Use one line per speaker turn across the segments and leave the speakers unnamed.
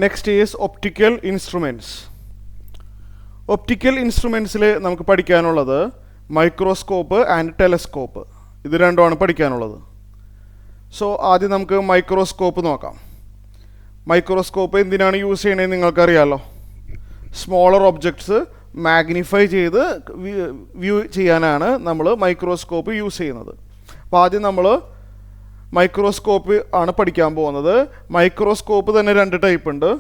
Next is optical instruments. Optical ഇൻസ്ട്രുമെൻറ്റ്സിൽ നമുക്ക് പഠിക്കാനുള്ളത് മൈക്രോസ്കോപ്പ് ആൻഡ് ടെലസ്കോപ്പ്. ഇത് രണ്ടുമാണ് പഠിക്കാനുള്ളത്. സോ ആദ്യം നമുക്ക് മൈക്രോസ്കോപ്പ് നോക്കാം. മൈക്രോസ്കോപ്പ് എന്തിനാണ് യൂസ് ചെയ്യണതെന്ന് നിങ്ങൾക്കറിയാമല്ലോ. സ്മോളർ ഒബ്ജക്ട്സ് മാഗ്നിഫൈ ചെയ്ത് വ്യൂ ചെയ്യാനാണ് നമ്മൾ മൈക്രോസ്കോപ്പ് യൂസ് ചെയ്യുന്നത്. അപ്പോൾ ആദ്യം നമ്മൾ മൈക്രോസ്കോപ്പ് ആണ് പഠിക്കാൻ പോകുന്നത്. മൈക്രോസ്കോപ്പ് തന്നെ രണ്ട് ടൈപ്പ് ഉണ്ട്,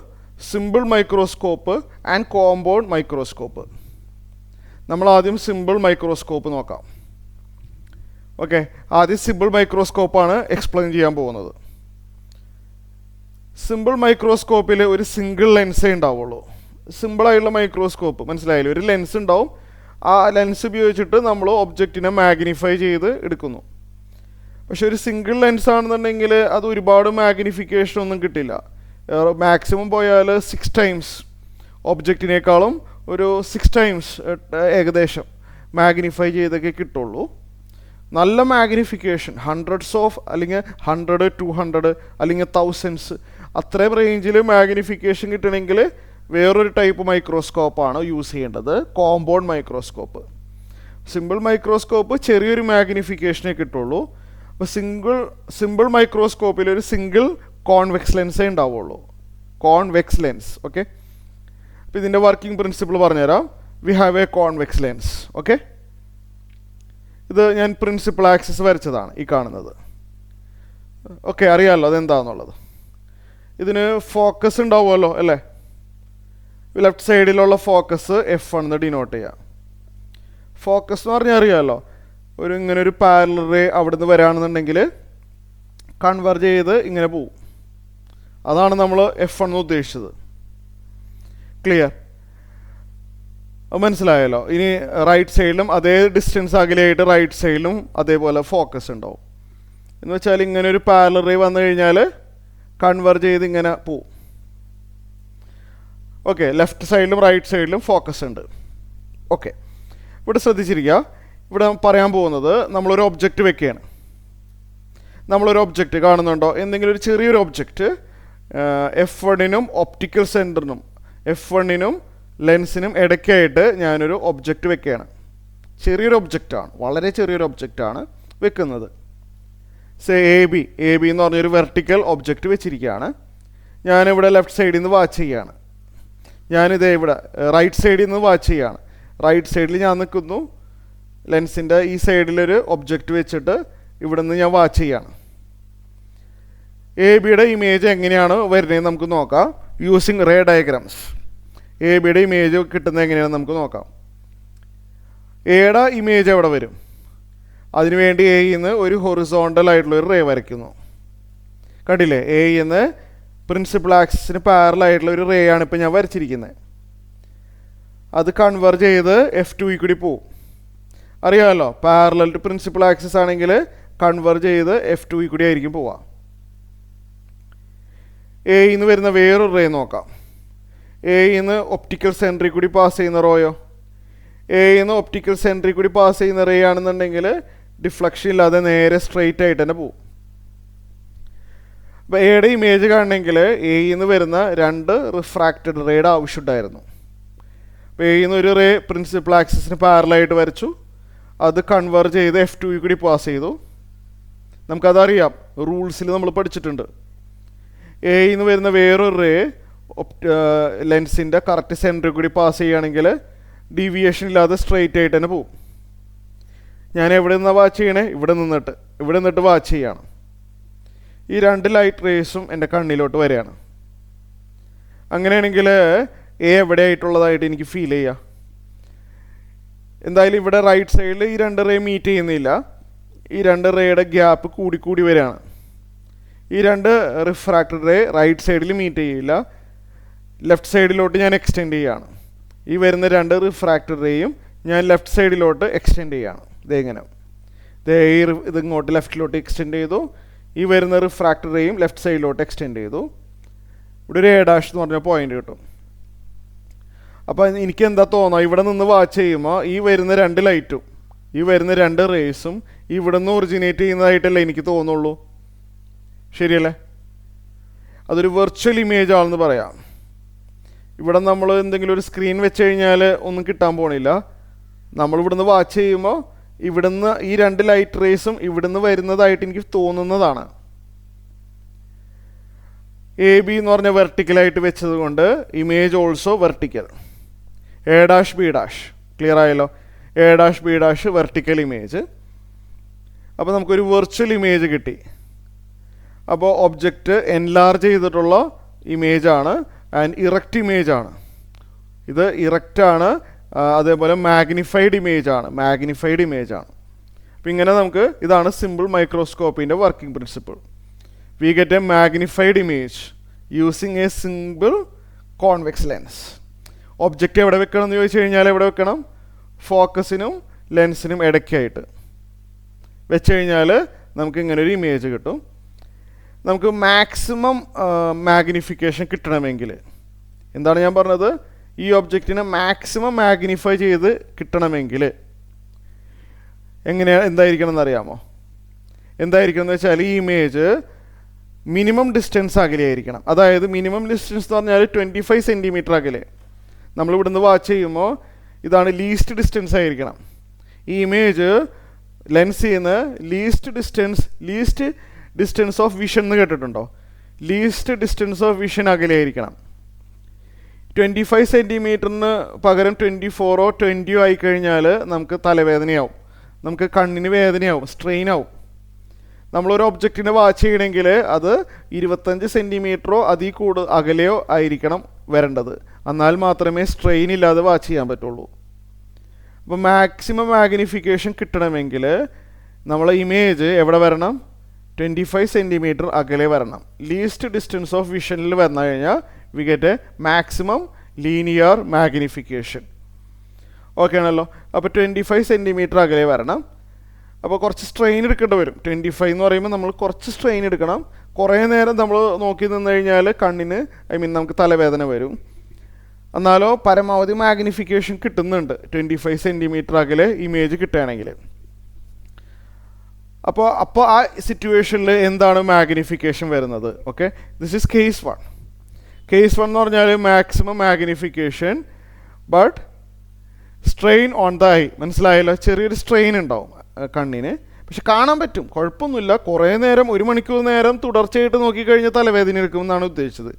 simple microscope and compound microscope. നമ്മൾ ആദ്യം സിമ്പിൾ മൈക്രോസ്കോപ്പ് നോക്കാം. ഓക്കെ, ആദ്യം സിമ്പിൾ മൈക്രോസ്കോപ്പാണ് എക്സ്പ്ലെയിൻ ചെയ്യാൻ പോകുന്നത്. സിമ്പിൾ മൈക്രോസ്കോപ്പിൽ ഒരു സിംഗിൾ ലെൻസേ ഉണ്ടാവുള്ളൂ. സിമ്പിളായിട്ടുള്ള മൈക്രോസ്കോപ്പ് മനസ്സിലായില്ലേ? ഒരു ലെൻസ് ഉണ്ടാവും. ആ ലെൻസ് ഉപയോഗിച്ചിട്ട് നമ്മൾ ഒബ്ജക്റ്റിനെ മാഗ്നിഫൈ ചെയ്ത് എടുക്കുന്നു. പക്ഷെ ഒരു സിംഗിൾ ലെൻസ് ആണെന്നുണ്ടെങ്കിൽ അത് ഒരുപാട് മാഗ്നിഫിക്കേഷൻ ഒന്നും കിട്ടില്ല. മാക്സിമം പോയാൽ 6 ടൈംസ് ഒബ്ജക്റ്റിനേക്കാളും ഒരു 6 ടൈംസ് ഏകദേശം മാഗ്നിഫൈ ചെയ്തൊക്കെ കിട്ടുള്ളൂ. നല്ല മാഗ്നിഫിക്കേഷൻ ഹൺഡ്രഡ്സ് ഓഫ് അല്ലെങ്കിൽ 100, 200 അല്ലെങ്കിൽ തൗസൻഡ്സ് അത്രയും റേഞ്ചിൽ മാഗ്നിഫിക്കേഷൻ കിട്ടണമെങ്കിൽ വേറൊരു ടൈപ്പ് മൈക്രോസ്കോപ്പാണ് യൂസ് ചെയ്യേണ്ടത്, കോമ്പൗണ്ട് മൈക്രോസ്കോപ്പ്. സിമ്പിൾ മൈക്രോസ്കോപ്പ് ചെറിയൊരു മാഗ്നിഫിക്കേഷനേ കിട്ടുള്ളൂ. അപ്പോൾ സിമ്പിൾ മൈക്രോസ്കോപ്പിൽ ഒരു സിംഗിൾ കോൺവെക്സ് ലെൻസേ ഉണ്ടാവുള്ളൂ, കോൺവെക്സ് ലെൻസ്. ഓക്കെ, അപ്പോൾ ഇതിൻ്റെ വർക്കിംഗ് പ്രിൻസിപ്പിൾ പറഞ്ഞുതരാം. We have A convex lens. Okay, ഇത് ഞാൻ പ്രിൻസിപ്പൽ ആക്സിസ് വരച്ചതാണ് ഈ കാണുന്നത്. ഓക്കെ, അറിയാമല്ലോ അതെന്താണെന്നുള്ളത്. ഇതിന് ഫോക്കസ് ഉണ്ടാവുമല്ലോ അല്ലേ? ലെഫ്റ്റ് സൈഡിലുള്ള ഫോക്കസ് F1 എന്ന് ഡിനോട്ട് ചെയ്യാം. ഫോക്കസ് എന്ന് പറഞ്ഞാൽ അറിയാമല്ലോ, ഇങ്ങനെ ഒരു പാരലൽ റേ അവിടെ നിന്ന് വരാണെന്നുണ്ടെങ്കിൽ കൺവെർജ് ചെയ്ത് ഇങ്ങനെ പോവും. അതാണ് നമ്മൾ F1 എന്ന് ഉദ്ദേശിച്ചത്. ക്ലിയർ? മനസ്സിലായല്ലോ. ഇനി റൈറ്റ് സൈഡിലും അതേ ഡിസ്റ്റൻസ് അകലെയായിട്ട് റൈറ്റ് സൈഡിലും അതേപോലെ ഫോക്കസ് ഉണ്ടാവും. എന്ന് വെച്ചാൽ ഇങ്ങനെ ഒരു പാരലൽ റേ വന്നു കഴിഞ്ഞാൽ കൺവെർജ് ചെയ്ത് ഇങ്ങനെ പോവും. ഓക്കെ, ലെഫ്റ്റ് സൈഡിലും റൈറ്റ് സൈഡിലും ഫോക്കസ് ഉണ്ട്. ഓക്കെ, ഇവിടെ ശ്രദ്ധിച്ചിരിക്കുക. ഇവിടെ പറയാൻ പോകുന്നത് നമ്മളൊരു ഒബ്ജക്റ്റ് വെക്കുകയാണ്. നമ്മളൊരു ഒബ്ജക്റ്റ് കാണുന്നുണ്ടോ? എന്തെങ്കിലും ഒരു ചെറിയൊരു ഒബ്ജക്റ്റ് F1നും ഒപ്റ്റിക്കൽ സെൻറ്ററിനും F1നും ലെൻസിനും ഇടയ്ക്കായിട്ട് ഞാനൊരു ഒബ്ജക്റ്റ് വെക്കുകയാണ്. ചെറിയൊരു ഒബ്ജക്റ്റാണ്, വളരെ ചെറിയൊരു ഒബ്ജക്റ്റാണ് വെക്കുന്നത്. എ ബി എന്ന് പറഞ്ഞൊരു വെർട്ടിക്കൽ ഒബ്ജക്റ്റ് വെച്ചിരിക്കുകയാണ്. ഞാനിവിടെ ലെഫ്റ്റ് സൈഡിൽ നിന്ന് വാച്ച് ചെയ്യുകയാണ്. ഞാനിതേ ഇവിടെ റൈറ്റ് സൈഡിൽ നിന്ന് വാച്ച് ചെയ്യുകയാണ്. റൈറ്റ് സൈഡിൽ ഞാൻ നിൽക്കുന്നു. ലെൻസിൻ്റെ ഈ സൈഡിലൊരു ഒബ്ജക്റ്റ് വെച്ചിട്ട് ഇവിടെ നിന്ന് ഞാൻ വാച്ച് ചെയ്യുകയാണ്. എ ബിയുടെ ഇമേജ് എങ്ങനെയാണ് വരുന്നതെന്ന് നമുക്ക് നോക്കാം. യൂസിങ് റേ ഡയഗ്രാംസ് എ ബിയുടെ ഇമേജ് കിട്ടുന്നത് എങ്ങനെയാണെന്ന് നമുക്ക് നോക്കാം. എയുടെ ഇമേജ് എവിടെ വരും? അതിനുവേണ്ടി എയിന്ന് ഒരു ഹൊറിസോണ്ടൽ ആയിട്ടുള്ളൊരു റേ വരയ്ക്കുന്നു. കണ്ടില്ലേ? എയിന്ന് പ്രിൻസിപ്പൽ ആക്സിസിന് പാരലായിട്ടുള്ള ഒരു റേ ആണ് ഇപ്പോൾ ഞാൻ വരച്ചിരിക്കുന്നത്. അത് കൺവെർജ് ചെയ്ത് F2 കൂടി പോവും. അറിയാമല്ലോ, പാരലൽ ടു പ്രിൻസിപ്പൽ ആക്സിസ് ആണെങ്കിൽ കൺവെർജ് ചെയ്ത് F2 കൂടി ആയിരിക്കും പോവുക. എയിന്ന് വരുന്ന വേറൊരു റേ നോക്കാം. എയിന്ന് ഒപ്റ്റിക്കൽ സെൻറ്ററിൽ കൂടി പാസ് ചെയ്യുന്ന റോയോ? എയിന്ന് ഒപ്റ്റിക്കൽ സെൻറ്ററിൽ കൂടി പാസ് ചെയ്യുന്ന റേ ആണെന്നുണ്ടെങ്കിൽ ഡിഫ്ലക്ഷൻ ഇല്ലാതെ നേരെ സ്ട്രെയിറ്റ് ആയിട്ട് തന്നെ പോവും. അപ്പോൾ എയുടെ ഇമേജ് കാണണമെങ്കിൽ എയിന്ന് വരുന്ന 2 റിഫ്രാക്റ്റഡ് റേയുടെ ആവശ്യമുണ്ടായിരുന്നു. അപ്പോൾ എയിന്ന് ഒരു റേ പ്രിൻസിപ്പൽ ആക്സിസിന് പാരലായിട്ട് വരച്ചു. അത് കൺവെർജ് ചെയ്ത് F2 കൂടി പാസ് ചെയ്തു. നമുക്കതറിയാം, റൂൾസിൽ നമ്മൾ പഠിച്ചിട്ടുണ്ട്. എയിന്ന് വരുന്ന വേറൊരു റേ ലെൻസിൻ്റെ കറക്റ്റ് സെൻറ്ററിൽ കൂടി പാസ് ചെയ്യുകയാണെങ്കിൽ ഡീവിയേഷൻ ഇല്ലാതെ സ്ട്രെയിറ്റ് ആയിട്ട് തന്നെ പോവും. ഞാൻ എവിടെ നിന്നാണ് വാച്ച് ചെയ്യണേ? ഇവിടെ നിന്നിട്ട് വാച്ച് ചെയ്യാണ്. ഈ 2 ലൈറ്റ് റേസും എൻ്റെ കണ്ണിലോട്ട് വരികയാണ്. അങ്ങനെയാണെങ്കിൽ എ എവിടെ ആയിട്ടുള്ളതായിട്ട് എനിക്ക് ഫീൽ ചെയ്യാം. എന്തായാലും ഇവിടെ റൈറ്റ് സൈഡിൽ ഈ 2 റേ മീറ്റ് ചെയ്യുന്നില്ല. ഈ 2 റേയുടെ ഗ്യാപ്പ് കൂടി വരികയാണ്. ഈ 2 റിഫ്രാക്റ്റഡ് റേ റൈറ്റ് സൈഡിൽ മീറ്റ് ചെയ്യില്ല. ലെഫ്റ്റ് സൈഡിലോട്ട് ഞാൻ എക്സ്റ്റെൻഡ് ചെയ്യുകയാണ്. ഈ വരുന്ന 2 റിഫ്രാക്റ്റഡ് റേയും ഞാൻ ലെഫ്റ്റ് സൈഡിലോട്ട് എക്സ്റ്റെൻഡ് ചെയ്യുകയാണ്. ഇതെങ്ങനെ? ഇതിങ്ങോട്ട് ലെഫ്റ്റിലോട്ട് എക്സ്റ്റെൻഡ് ചെയ്തു. ഈ വരുന്ന റിഫ്രാക്റ്റഡ് റേയും ലെഫ്റ്റ് സൈഡിലോട്ട് എക്സ്റ്റെൻഡ് ചെയ്തു. ഇവിടെ ഒരു A' എന്ന് പറഞ്ഞ പോയിന്റ് കിട്ടും. അപ്പോൾ എനിക്ക് എന്താ തോന്നുക? ഇവിടെ നിന്ന് വാച്ച് ചെയ്യുമ്പോൾ ഈ വരുന്ന 2 ലൈറ്റും ഈ വരുന്ന 2 റേസും ഇവിടെ നിന്ന് ഒറിജിനേറ്റ് ചെയ്യുന്നതായിട്ടല്ലേ എനിക്ക് തോന്നുള്ളൂ. ശരിയല്ലേ? അതൊരു വെർച്വൽ ഇമേജ് ആണെന്ന് പറയാം. ഇവിടെ നമ്മൾ എന്തെങ്കിലും ഒരു സ്ക്രീൻ വെച്ച് കഴിഞ്ഞാൽ ഒന്നും കിട്ടാൻ പോണില്ല. നമ്മൾ ഇവിടുന്ന് വാച്ച് ചെയ്യുമ്പോൾ ഇവിടുന്ന് ഈ രണ്ട് ലൈറ്റ് റേസും ഇവിടുന്ന് വരുന്നതായിട്ട് എനിക്ക് തോന്നുന്നതാണ്. എ ബി എന്ന് പറഞ്ഞ വെർട്ടിക്കലായിട്ട് വെച്ചത് കൊണ്ട് image also vertical. A dash B dash clear ആയല്ലോ. A dash B dash vertical image. അപ്പോൾ നമുക്കൊരു വെർച്വൽ ഇമേജ് കിട്ടി. അപ്പോൾ ഒബ്ജക്റ്റ് എൻലാർജ് ചെയ്തിട്ടുള്ള ഇമേജാണ് ആൻഡ് ഇറക്റ്റ് ഇമേജാണ്. ഇത് ഇറക്റ്റാണ്, അതേപോലെ മാഗ്നിഫൈഡ് ഇമേജാണ്. അപ്പോൾ ഇങ്ങനെ നമുക്ക് ഇതാണ് സിമ്പിൾ മൈക്രോസ്കോപ്പിൻ്റെ working principle. We get a magnified image using a simple convex lens. Object എവിടെ വെക്കണം എന്ന് ചോദിച്ചു കഴിഞ്ഞാൽ എവിടെ വെക്കണം? ഫോക്കസിനും ലെൻസിനും ഇടയ്ക്കായിട്ട് വെച്ച് കഴിഞ്ഞാൽ നമുക്ക് ഇങ്ങനെ ഒരു ഇമേജ് കിട്ടും. നമുക്ക് മാക്സിമം മാഗ്നിഫിക്കേഷൻ കിട്ടണമെങ്കിൽ എന്താണ് ഞാൻ പറഞ്ഞത്? ഈ ഒബ്ജക്റ്റിനെ മാക്സിമം മാഗ്നിഫൈ ചെയ്ത് കിട്ടണമെങ്കിൽ എന്തായിരിക്കണം എന്നറിയാമോ? എന്തായിരിക്കണം എന്ന് വെച്ചാൽ ഈ ഇമേജ് മിനിമം ഡിസ്റ്റൻസ് അകലെയായിരിക്കണം. അതായത് മിനിമം ഡിസ്റ്റൻസ് എന്ന് പറഞ്ഞാൽ 25 സെൻറ്റിമീറ്റർ അകലെ. നമ്മളിവിടുന്ന് വാച്ച് ചെയ്യുമ്പോൾ ഇതാണ് ലീസ്റ്റ് ഡിസ്റ്റൻസ് ആയിരിക്കണം. ഈ ഇമേജ് ലെൻസിൽ നിന്ന് ലീസ്റ്റ് ഡിസ്റ്റൻസ് ഓഫ് വിഷൻ എന്ന് കേട്ടിട്ടുണ്ടോ? ലീസ്റ്റ് ഡിസ്റ്റൻസ് ഓഫ് വിഷൻ അകലെയായിരിക്കണം. 25 സെൻറ്റിമീറ്ററിന് പകരം 24 20 ആയിക്കഴിഞ്ഞാൽ നമുക്ക് തലവേദനയാവും, നമുക്ക് കണ്ണിന് വേദനയാവും, സ്ട്രെയിൻ ആവും. നമ്മളൊരു ഒബ്ജക്റ്റിനെ വാച്ച് ചെയ്യണമെങ്കിൽ അത് 25 സെൻറ്റിമീറ്ററോ അതിൽ അകലെയോ ആയിരിക്കണം വരേണ്ടത്. എന്നാൽ മാത്രമേ സ്ട്രെയിൻ ഇല്ലാതെ വാച്ച് ചെയ്യാൻ പറ്റുള്ളൂ. അപ്പോൾ മാക്സിമം മാഗ്നിഫിക്കേഷൻ കിട്ടണമെങ്കിൽ നമ്മളെ ഇമേജ് എവിടെ വരണം? 25 സെൻറ്റിമീറ്റർ അകലെ വരണം. ലീസ്റ്റ് ഡിസ്റ്റൻസ് ഓഫ് വിഷനിൽ വന്നു കഴിഞ്ഞാൽ V get A maximum linear magnification. Okay ആണല്ലോ. അപ്പോൾ 25 സെൻറ്റിമീറ്റർ അകലെ വരണം. അപ്പോൾ കുറച്ച് സ്ട്രെയിൻ എടുക്കേണ്ടി വരും. 25 എന്ന് പറയുമ്പോൾ നമ്മൾ കുറച്ച് സ്ട്രെയിൻ എടുക്കണം. കുറേ നേരം നമ്മൾ നോക്കി നിന്ന് കഴിഞ്ഞാൽ കണ്ണിന് നമുക്ക് തലവേദന വരും. എന്നാലോ പരമാവധി മാഗ്നിഫിക്കേഷൻ കിട്ടുന്നുണ്ട് 25 സെൻറ്റിമീറ്റർ അകലെ ഇമേജ് കിട്ടുകയാണെങ്കിൽ. അപ്പോൾ ആ സിറ്റുവേഷനിൽ എന്താണ് മാഗ്നിഫിക്കേഷൻ വരുന്നത്? Okay, this is case 1. Case 1 എന്ന് പറഞ്ഞാൽ maximum magnification but strain on the I. മനസ്സിലായല്ലോ? ചെറിയൊരു സ്ട്രെയിൻ ഉണ്ടാവും കണ്ണിന്, പക്ഷെ കാണാൻ പറ്റും, കുഴപ്പമൊന്നുമില്ല. കുറേ നേരം 1 മണിക്കൂർ നേരം തുടർച്ചയായിട്ട് നോക്കിക്കഴിഞ്ഞാൽ തലവേദന എടുക്കുമെന്നാണ് ഉദ്ദേശിച്ചത്.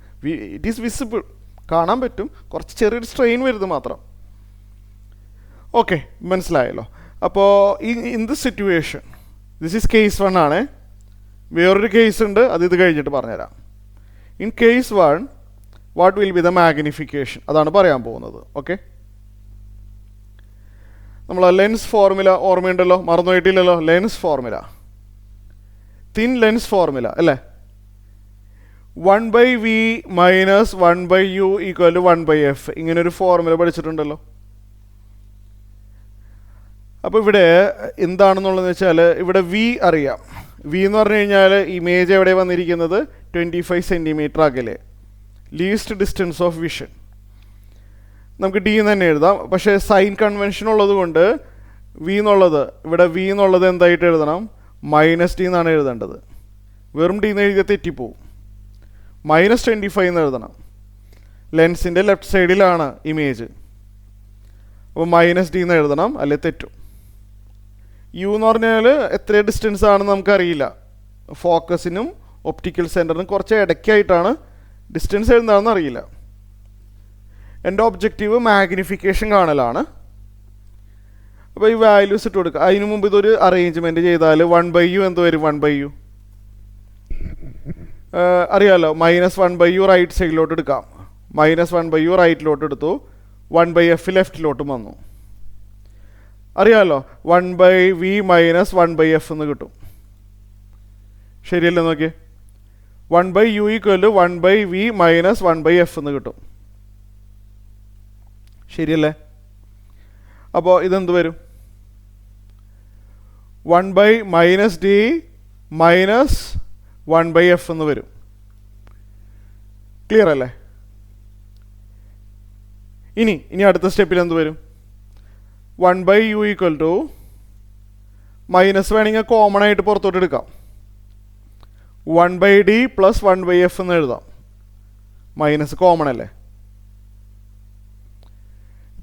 ഇറ്റ് ഈസ് വിസിബിൾ, കാണാൻ പറ്റും, കുറച്ച് ചെറിയൊരു സ്ട്രെയിൻ വരുന്നത് മാത്രം. ഓക്കെ, മനസ്സിലായല്ലോ? അപ്പോൾ in this situation, this is case 1 ആണ്. വേറൊരു കേസ് ഉണ്ട്, അത് ഇത് കഴിഞ്ഞിട്ട് പറഞ്ഞുതരാം. In case 1 what will be the magnification, അതാണ് പറയാൻ പോകുന്നത്. ഓക്കെ, നമ്മൾ ലെൻസ് ഫോർമുല ഓർമ്മയുണ്ടല്ലോ, മറന്നുപോയിട്ടില്ലല്ലോ? Lens formula, thin lens formula അല്ലേ? 1/v minus 1/u equal to 1/f. ഇങ്ങനൊരു ഫോർമുല പഠിച്ചിട്ടുണ്ടല്ലോ. അപ്പോൾ ഇവിടെ എന്താണെന്നുള്ളതെന്ന് വെച്ചാൽ ഇവിടെ വി അറിയാം. വി എന്ന് പറഞ്ഞു കഴിഞ്ഞാൽ ഇമേജ് എവിടെ വന്നിരിക്കുന്നത്? 25 സെൻറ്റിമീറ്റർ അകലെ, ലീസ്റ്റ് ഡിസ്റ്റൻസ് ഓഫ് വിഷൻ. നമുക്ക് ഡി എന്ന് തന്നെ എഴുതാം, പക്ഷേ സൈൻ കൺവെൻഷൻ ഉള്ളത് കൊണ്ട് വി എന്നുള്ളത് എന്തായിട്ട് എഴുതണം? -d എന്നാണ് എഴുതേണ്ടത്. വെറും ഡി എന്ന് എഴുതിയാൽ തെറ്റിപ്പോവും. -25 എന്ന് എഴുതണം. ലെൻസിൻ്റെ ലെഫ്റ്റ് സൈഡിലാണ് ഇമേജ്, അപ്പോൾ -d എന്ന് എഴുതണം, അല്ലെ തെറ്റും. യു എന്ന് പറഞ്ഞാൽ എത്ര ഡിസ്റ്റൻസ് ആണെന്ന് നമുക്കറിയില്ല. ഫോക്കസിനും ഒപ്റ്റിക്കൽ സെൻറ്ററിനും കുറച്ച് ഇടയ്ക്കായിട്ടാണ് ഡിസ്റ്റൻസ് എഴുതാണെന്ന് അറിയില്ല. എൻ്റെ ഒബ്ജക്റ്റീവ് മാഗ്നിഫിക്കേഷൻ കാണലാണ്. അപ്പോൾ ഈ വാല്യൂസ് ഇട്ട് കൊടുക്കുക. അതിനു മുമ്പ് ഇതൊരു അറേഞ്ച്മെൻറ്റ് ചെയ്താൽ 1/u എന്ത് വരും? 1/u അറിയാമല്ലോ. -1/u റൈറ്റ് സൈഡിലോട്ട് എടുക്കാം. -1/u റൈറ്റിലോട്ട് എടുത്തു, 1/f ലെഫ്റ്റിലോട്ടും വന്നു. അറിയാമല്ലോ, 1/v മൈനസ് 1/f എന്ന് കിട്ടും. ശരിയല്ലേ? നോക്കിയേ, 1/u equal to 1/v minus 1/f എന്ന് കിട്ടും. ശരിയല്ലേ? അപ്പോൾ ഇതെന്ത് വരും? 1/-d മൈനസ് 1/f എന്ന് വരും. ക്ലിയർ അല്ലേ? ഇനി അടുത്ത സ്റ്റെപ്പിൽ എന്ത് വരും? 1/u ഈക്വൽ ടു മൈനസ് വേണമെങ്കിൽ കോമൺ ആയിട്ട് പുറത്തോട്ട് എടുക്കാം. 1/d പ്ലസ് 1/f എന്ന് എഴുതാം. മൈനസ് കോമൺ അല്ലേ?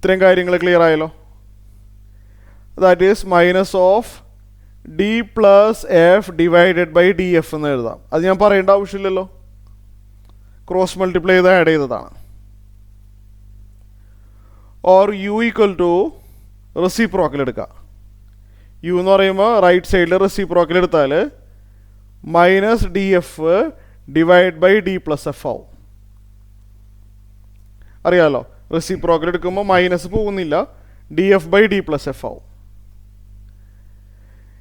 ഇത്രയും കാര്യങ്ങൾ ക്ലിയർ ആയല്ലോ. That is minus of D plus F divided by D F എന്ന് എഴുതാം. അത് ഞാൻ പറയേണ്ട ആവശ്യമില്ലല്ലോ, ക്രോസ് മൾട്ടിപ്ലൈ ചെയ്ത് ആഡ് ചെയ്തതാണ്. Or U equal to reciprocal എടുക്കുക. യു എന്ന് പറയുമ്പോൾ റൈറ്റ് സൈഡിൽ റെസിപ്രോക്കൽ എടുത്താൽ minus D F divide by D plus F ആവും. അറിയാമല്ലോ, റെസിപ്രോക്കൽ എടുക്കുമ്പോൾ മൈനസ് പോകുന്നില്ല, D F by D plus F ആവും.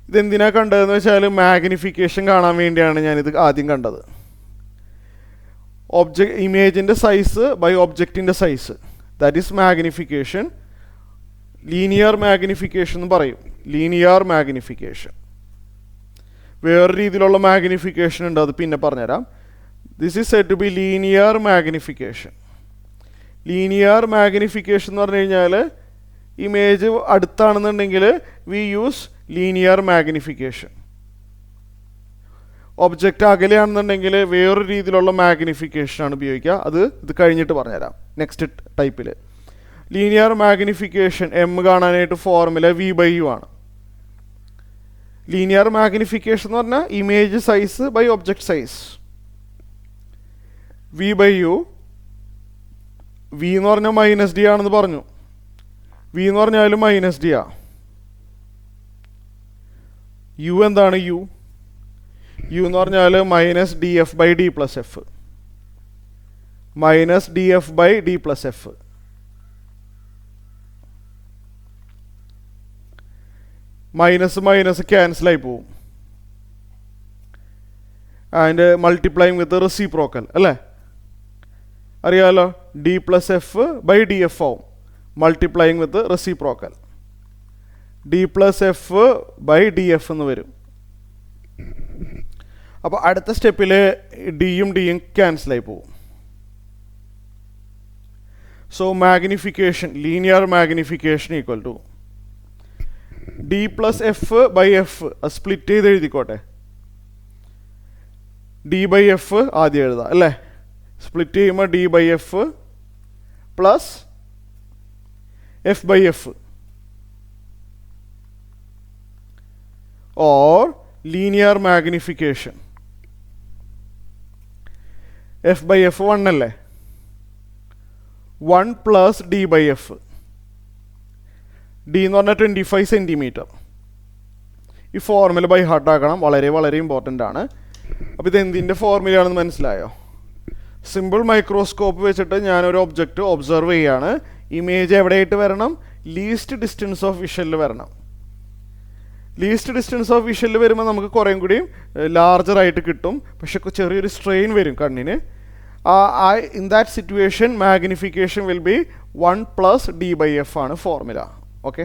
ഇതെന്തിനാണ് കണ്ടതെന്ന് വെച്ചാൽ മാഗ്നിഫിക്കേഷൻ കാണാൻ വേണ്ടിയാണ് ഞാനിത് ആദ്യം കണ്ടത്. ഇമേജിൻ്റെ സൈസ് ബൈ ഒബ്ജക്റ്റിൻ്റെ size, that is magnification. Linear magnification എന്ന് പറയും, ലീനിയർ മാഗ്നിഫിക്കേഷൻ. വേറെ രീതിയിലുള്ള മാഗ്നിഫിക്കേഷൻ ഉണ്ട്, അത് പിന്നെ പറഞ്ഞുതരാം. This is said to be linear magnification. Linear magnification എന്ന് പറഞ്ഞു കഴിഞ്ഞാൽ ഇമേജ് അടുത്താണെന്നുണ്ടെങ്കിൽ we use linear magnification. Object അകലെയാണെന്നുണ്ടെങ്കിൽ വേറൊരു രീതിയിലുള്ള മാഗ്നിഫിക്കേഷനാണ് ഉപയോഗിക്കുക. അത് ഇത് കഴിഞ്ഞിട്ട് പറഞ്ഞുതരാം നെക്സ്റ്റ് ടൈപ്പിൽ. ലീനിയർ മാഗ്നിഫിക്കേഷൻ എം കാണാനായിട്ട് ഫോർമുല വി ബൈ യു ആണ്. ലീനിയർ മാഗ്നിഫിക്കേഷൻ എന്ന് പറഞ്ഞാൽ image size by object size. V by U, V എന്ന് പറഞ്ഞാൽ മൈനസ് ഡി ആണെന്ന് പറഞ്ഞു. വി എന്ന് പറഞ്ഞാലും മൈനസ് ഡി ആ. യു എന്താണ്? യു എന്ന് പറഞ്ഞാൽ minus D F by D plus F. Minus D F by D plus F. Minus minus ക്യാൻസലായി പോവും. ആൻഡ് മൾട്ടിപ്ലൈങ് വിത്ത് റെസിപ്രോക്കൽ അല്ലേ, അറിയാമല്ലോ. D plus F by D F ആവും, multiplying with reciprocal. D plus F by D F എന്ന് വരും. അപ്പോൾ അടുത്ത സ്റ്റെപ്പിൽ ഡിയും ഡിയും ക്യാൻസലായി പോവും. So magnification, linear magnification equal to D plus F by F. Split ചെയ്ത് എഴുതിക്കോട്ടെ. ഡി ബൈ എഫ് ആദ്യം എഴുതാം അല്ലേ. സ്പ്ലിറ്റ് ചെയ്യുമ്പോൾ D by F plus F by F. Or linear magnification. F by F 1 അല്ലേ, 1 plus D by F. D എന്ന് പറഞ്ഞാൽ 25 centimetre. ഈ ഫോർമുല ബൈ ഹാർട്ട് ആക്കണം, വളരെ വളരെ ഇമ്പോർട്ടൻ്റ് ആണ്. അപ്പോൾ ഇത് എന്തിൻ്റെ ഫോർമുലയാണെന്ന് മനസ്സിലായോ? സിമ്പിൾ മൈക്രോസ്കോപ്പ് വെച്ചിട്ട് ഞാനൊരു ഒബ്ജക്റ്റ് ഒബ്സർവ് ചെയ്യുകയാണ്. ഇമേജ് എവിടെയായിട്ട് വരണം? ലീസ്റ്റ് ഡിസ്റ്റൻസ് ഓഫ് വിഷനിൽ വരണം. ലീസ്റ്റ് ഡിസ്റ്റൻസ് ഓഫ് വിഷനിൽ വരുമ്പോൾ നമുക്ക് കുറേയും കൂടിയും ലാർജറായിട്ട് കിട്ടും, പക്ഷെ ചെറിയൊരു സ്ട്രെയിൻ വരും കണ്ണിന്. In that situation magnification will be 1 plus D by F ആണ് ഫോർമുല. ഓക്കെ.